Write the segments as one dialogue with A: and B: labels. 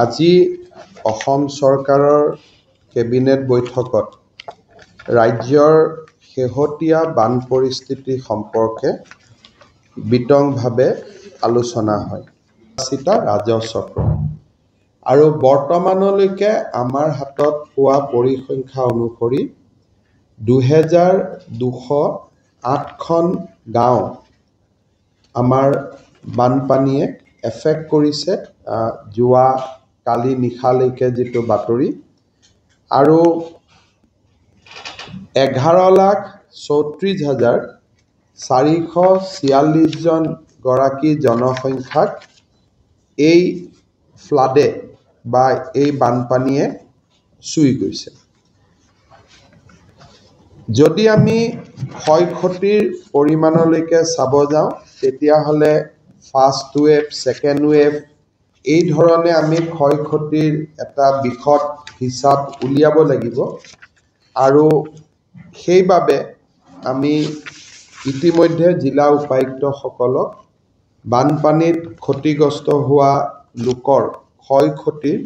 A: আজি অসম চৰকাৰৰ কেবিনেট বৈঠকত ৰাজ্যৰ শেহতীয়া বান পৰিস্থিতি সম্পৰ্কে বিতংভাৱে আলোচনা হয়। ৰাজহ চক্ৰ আৰু বৰ্তমানলৈকে আমাৰ হাতত পোৱা পৰিসংখ্যা অনুসৰি 2208খন গাঁও আমাৰ বানপানীয়ে এফেক্ট কৰিছে। যোৱা কালি নিশালৈকে যিটো বাতৰি, আৰু 11,34,446 গৰাকী জনসংখ্যাক এই ফ্লাডে বা এই বানপানীয়ে চুই গৈছে। যদি আমি ক্ষয়ক্ষতিৰ পৰিমাণলৈকে চাব যাওঁ, তেতিয়াহ'লে ফাৰ্ষ্ট ৱেভ, ছেকেণ্ড ৱেভ এই ধৰণে আমি ক্ষয়ক্ষতিৰ এটা বিশদ হিচাপ উলিয়াব লাগিব। আৰু সেইবাবে আমি ইতিমধ্যে জিলা উপায়ুক্তসকলক বানপানীত ক্ষতিগ্ৰস্ত হোৱা লোকৰ ক্ষয়ক্ষতিৰ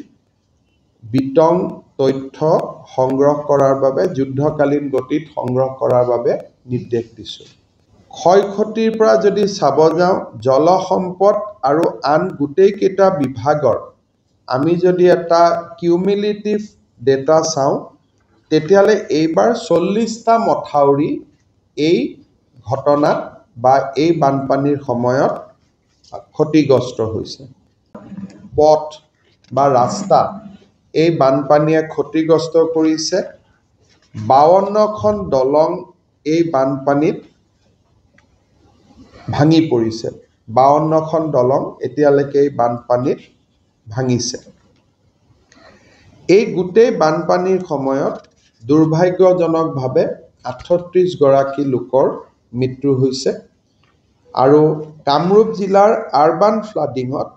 A: বিতং তথ্য সংগ্ৰহ কৰাৰ বাবে, যুদ্ধকালীন গতিত সংগ্ৰহ কৰাৰ বাবে নিৰ্দেশ দিছোঁ। ক্ষয়ক্ষতিৰ পৰা যদি চাব যাওঁ, জলসম্পদ আৰু আন গোটেইকেইটা বিভাগৰ আমি যদি এটা কিউমিলেটিভ ডেটা চাওঁ, তেতিয়াহ'লে এইবাৰ 40টা মথাউৰি এই ঘটনাত বা এই বানপানীৰ সময়ত ক্ষতিগ্ৰস্ত হৈছে। পথ বা ৰাস্তা এই বানপানীয়ে ক্ষতিগ্ৰস্ত কৰিছে। 52খন দলং এই বানপানীত ভাঙি পৰিছে। 52খন দলং এতিয়ালৈকে এই বানপানীত ভাঙিছে। এই গোটেই বানপানীৰ সময়ত দুৰ্ভাগ্যজনকভাৱে 38 গৰাকী লোকৰ মৃত্যু হৈছে। আৰু কামৰূপ জিলাৰ আৰবান ফ্লাডিঙত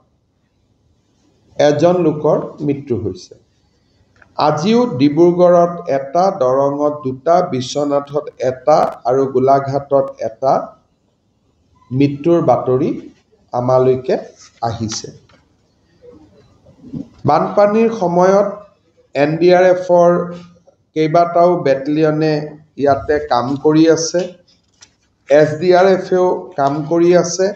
A: এজন লোকৰ মৃত্যু হৈছে। আজিও ডিব্ৰুগড়ত এটা, দৰঙত দুটা, বিশ্বনাথত এটা আৰু গোলাঘাটত এটা মৃত্যুৰ বাতৰি আমালৈকে আহিছে। বানপানীৰ সময়ত NDRFৰ কেইবাটাও বেটেলিয়নে ইয়াতে কাম কৰি আছে। SDRFেও কাম কৰি আছে।